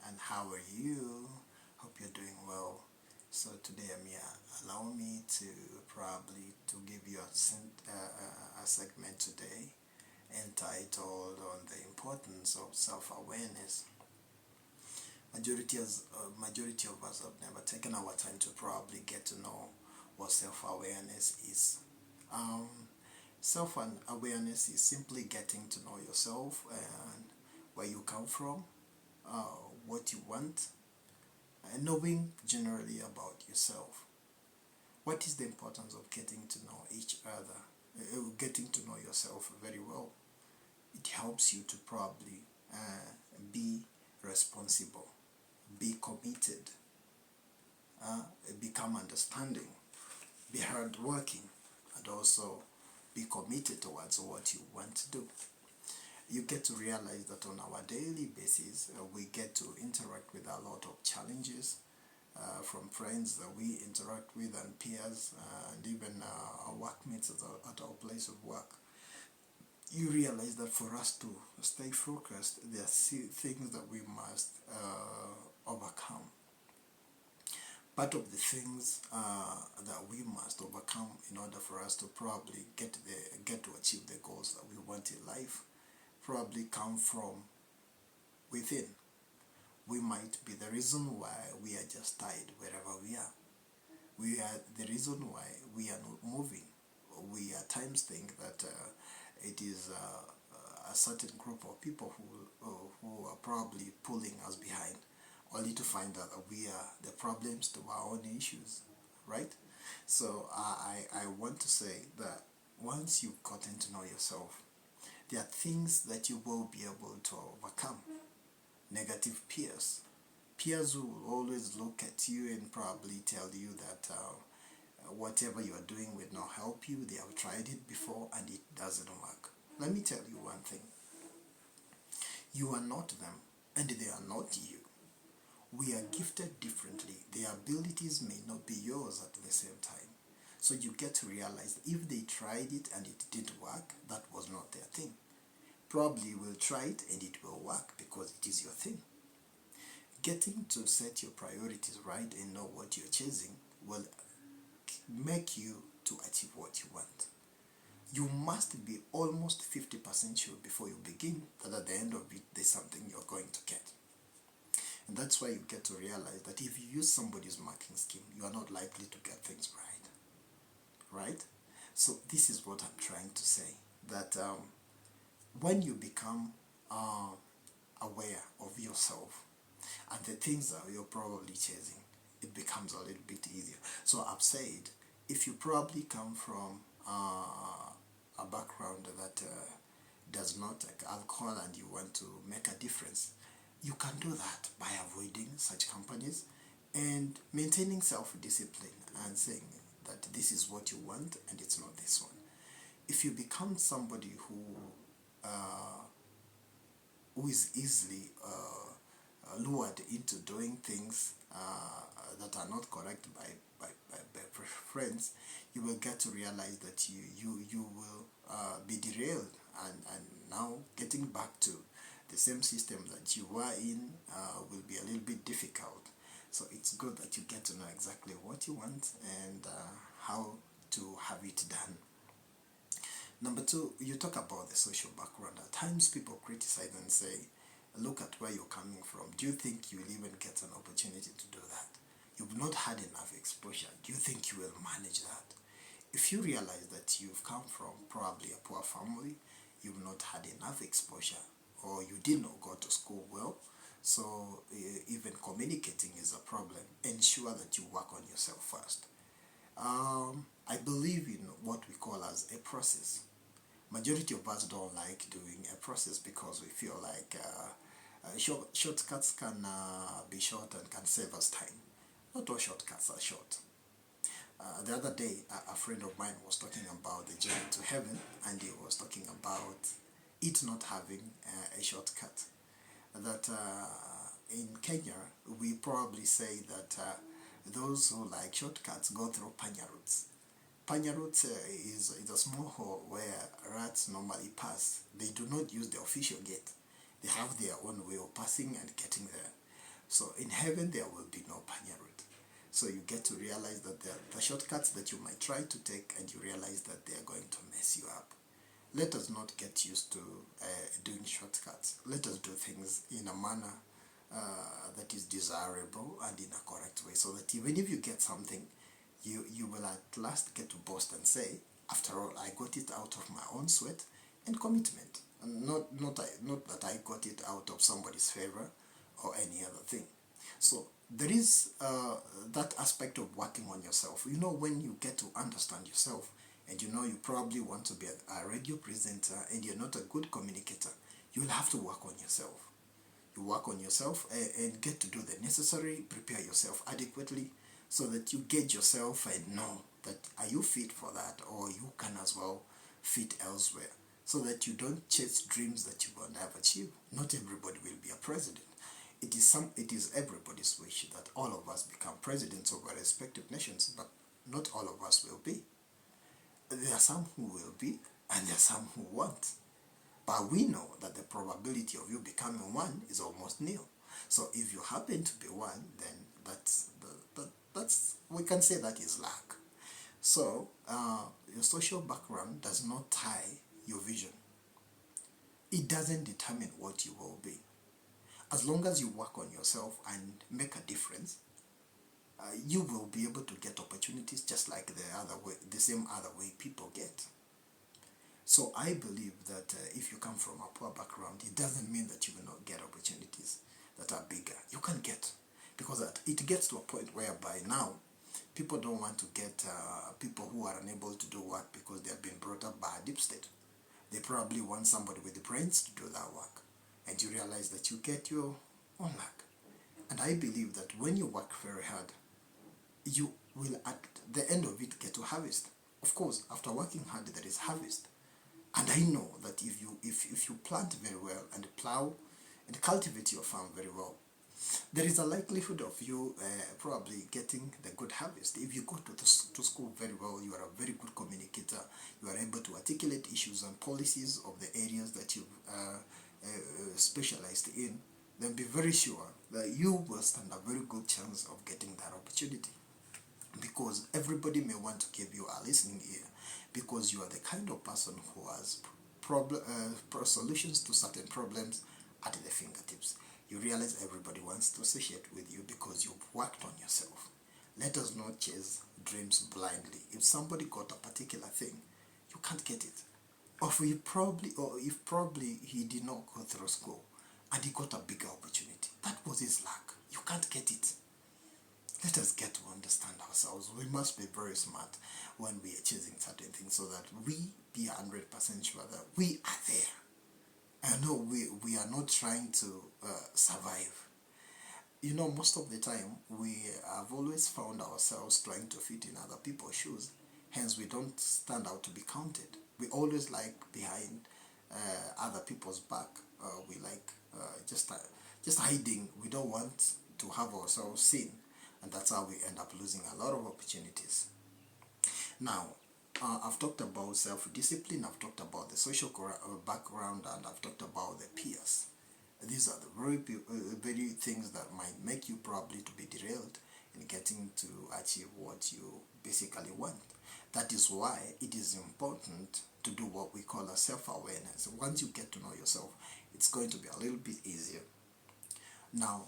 and how are you? Hope you're doing well. So today I'm here. Allow me to probably to give you a segment today entitled on the importance of self-awareness. Majority of us have never taken our time to probably get to know what self-awareness is. Um, Self-awareness is simply getting to know yourself and where you come from, what you want, and knowing generally about yourself. What is the importance of getting to know each other, getting to know yourself very well? It helps you to probably be responsible, be committed, uh, become understanding, be hardworking, and also be committed towards what you want to do. You get to realize that on our daily basis, we get to interact with a lot of challenges from friends that we interact with and peers and even our workmates at our place of work. You realize that for us to stay focused, there are things that we must overcome. Part of the things that we must overcome in order for us to probably get to achieve the goals that we want in life probably come from within. We might be the reason why we are just tired wherever we are. We are the reason why we are not moving. We at times think that it is a certain group of people who are probably pulling us behind, only to find out that we are the problems to our own issues, right? So I want to say that once you've gotten to know yourself, there are things that you will be able to overcome. Negative peers. Peers who will always look at you and probably tell you that whatever you are doing will not help you. They have tried it before and it doesn't work. Let me tell you one thing. You are not them and they are not you. We are gifted differently. Their abilities may not be yours at the same time. So you get to realize that if they tried it and it didn't work, that was not their thing. Probably you will try it and it will work because it is your thing. Getting to set your priorities right and know what you're chasing will make you to achieve what you want. You must be almost 50% sure before you begin that at the end of it there's something you're going to get. And that's why you get to realize that if you use somebody's marking scheme, you are not likely to get things right. Right? So this is what I'm trying to say. That when you become aware of yourself and the things that you're probably chasing, it becomes a little bit easier. So I've said, if you probably come from a background that does not take alcohol and you want to make a difference, you can do that by avoiding such companies and maintaining self-discipline and saying that this is what you want and it's not this one. If you become somebody who is easily lured into doing things that are not correct by friends, you will get to realize that you will be derailed and now getting back to the same system that you were in will be a little bit difficult. So it's good that you get to know exactly what you want and how to have it done. Number two, you talk about the social background. At times people criticize and say, look at where you're coming from. Do you think you will even get an opportunity to do that? You've not had enough exposure. Do you think you will manage that? If you realize that you've come from probably a poor family, you've not had enough exposure, or you did not go to school well, so even communicating is a problem, ensure that you work on yourself first. I believe in what we call as a process. Majority of us don't like doing a process because we feel like shortcuts can be short and can save us time. Not all shortcuts are short. The other day, a friend of mine was talking about the journey to heaven, and he was talking about it not having a shortcut. That in Kenya, we probably say that those who like shortcuts go through panya routes. Panya routes is a small hole where rats normally pass. They do not use the official gate. They have their own way of passing and getting there. So in heaven there will be no panya route. So you get to realize that the shortcuts that you might try to take, and you realize that they are going to mess you up. Let us not get used to doing shortcuts. Let us do things in a manner that is desirable and in a correct way, so that even if you get something, you will at last get to boast and say, after all, I got it out of my own sweat and commitment. And not that I got it out of somebody's favor or any other thing. So there is that aspect of working on yourself. You know, when you get to understand yourself, and you know you probably want to be a radio presenter and you're not a good communicator, you'll have to work on yourself. You work on yourself and get to do the necessary, prepare yourself adequately, so that you gauge yourself and know that are you fit for that, or you can as well fit elsewhere, so that you don't chase dreams that you will never achieve. Not everybody will be a president. It is everybody's wish that all of us become presidents of our respective nations, but not all of us will be. There are some who will be, and there are some who won't. But we know that the probability of you becoming one is almost nil. So if you happen to be one, then that's we can say that is luck. So your social background does not tie your vision. It doesn't determine what you will be. As long as you work on yourself and make a difference, you will be able to get opportunities just like the same other way people get. So I believe that if you come from a poor background, it doesn't mean that you will not get opportunities that are bigger. You can get, because it gets to a point whereby now people don't want to get people who are unable to do work because they have been brought up by a deep state. They probably want somebody with the brains to do that work, and you realize that you get your own luck. And I believe that when you work very hard, you will at the end of it get to harvest. Of course, after working hard, there is harvest. And I know that if you plant very well and plow and cultivate your farm very well, there is a likelihood of you probably getting the good harvest. If you go to school very well, you are a very good communicator, you are able to articulate issues and policies of the areas that you've specialized in, then be very sure that you will stand a very good chance of getting that opportunity. Because everybody may want to give you a listening ear, because you are the kind of person who has solutions to certain problems at the fingertips. You realize everybody wants to associate with you because you've worked on yourself. Let us not chase dreams blindly. If somebody got a particular thing, you can't get it. Or if probably he did not go through school and he got a bigger opportunity, that was his luck. You can't get it. Let us get to understand ourselves. We must be very smart when we are chasing certain things, so that we be 100% sure that we are there. I know we are not trying to survive. You know, most of the time we have always found ourselves trying to fit in other people's shoes. Hence, we don't stand out to be counted. We always like behind other people's back. We like just hiding. We don't want to have ourselves seen. And that's how we end up losing a lot of opportunities. Now, I've talked about self-discipline, I've talked about the social background, and I've talked about the peers. These are the very things that might make you probably to be derailed in getting to achieve what you basically want. That is why it is important to do what we call a self-awareness. Once you get to know yourself, it's going to be a little bit easier. Now,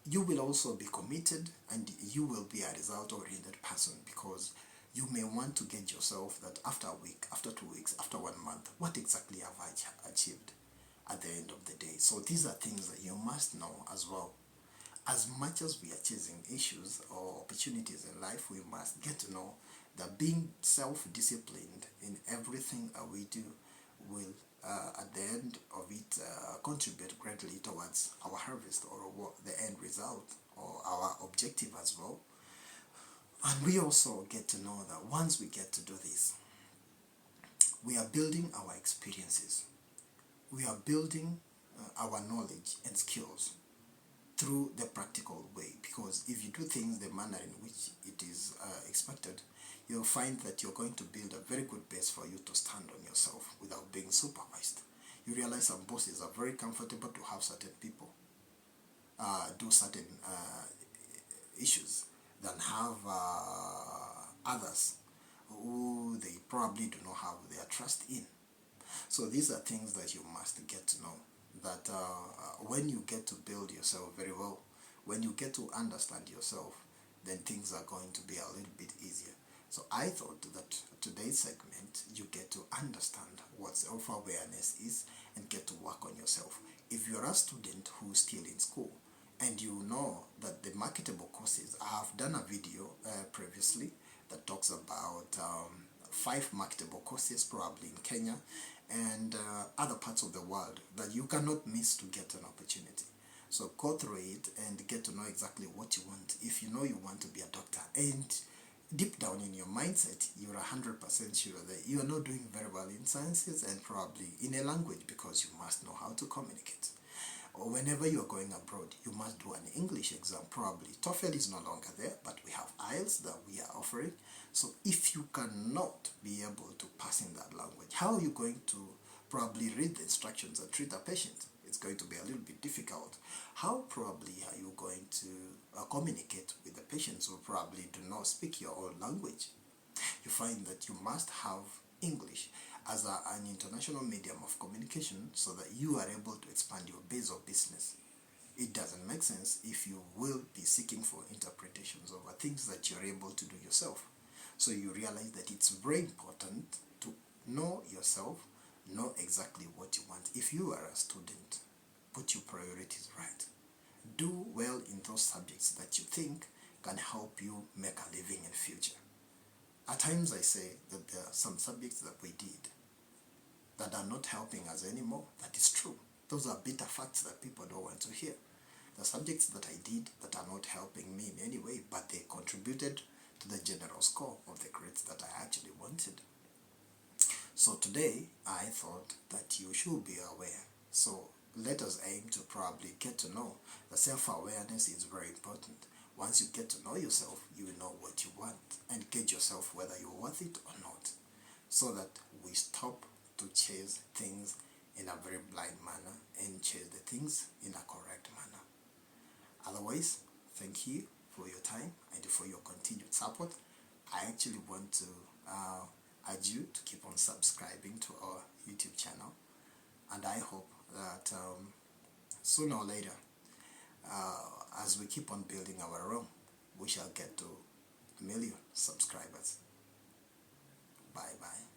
you will also be committed, and you will be a result-oriented person, because you may want to gauge yourself that after a week, after 2 weeks, after 1 month, what exactly have I achieved at the end of the day? So these are things that you must know as well. As much as we are chasing issues or opportunities in life, we must get to know that being self-disciplined in everything we do will at the end of it contribute greatly towards our harvest, or the end result, or our objective as well. And we also get to know that once we get to do this, we are building our experiences, we are building our knowledge and skills through the practical way. Because if you do things the manner in which it is expected, you'll find that you're going to build a very good base for you to stand on yourself without being supervised. You realize some bosses are very comfortable to have certain people. do certain issues than have others who they probably do not have their trust in. So these are things that you must get to know, that when you get to build yourself very well, when you get to understand yourself, then things are going to be a little bit easier. So I thought that today's segment, you get to understand what self-awareness is and get to work on yourself. If you're a student who's still in school and you know that the marketable courses, I have done a video previously that talks about 5 marketable courses probably in Kenya and other parts of the world that you cannot miss to get an opportunity. So go through it and get to know exactly what you want. If you know you want to be a doctor and deep down in your mindset, you're 100% sure that you are not doing very well in sciences and probably in a language, because you must know how to communicate. Or whenever you're going abroad, you must do an English exam probably. TOEFL is no longer there, but we have IELTS that we are offering. So if you cannot be able to pass in that language, how are you going to probably read the instructions and treat a patient? It's going to be a little bit difficult. How probably are you going to communicate with the patients who probably do not speak your own language? You find that you must have English as an international medium of communication so that you are able to expand your base of business. It doesn't make sense if you will be seeking for interpretations over things that you're able to do yourself. So you realize that it's very important to know yourself, know exactly what you want. If you are a student, put your priorities right. Do well in those subjects that you think can help you make a living in future. At times I say that there are some subjects that we did that are not helping us anymore. That is true. Those are bitter facts that people don't want to hear. The subjects that I did that are not helping me in any way, but they contributed to the general score of the grades that I actually wanted. So today, I thought that you should be aware. So let us aim to probably get to know that self-awareness is very important. Once you get to know yourself, you will know what you want and gauge yourself whether you're worth it or not, so that we stop to chase things in a very blind manner and chase the things in a correct manner. Otherwise, thank you for your time and for your continued support. I actually want to urge you to keep on subscribing to our YouTube channel, and I hope that sooner or later, as we keep on building our own, we shall get to 1 million subscribers. Bye bye.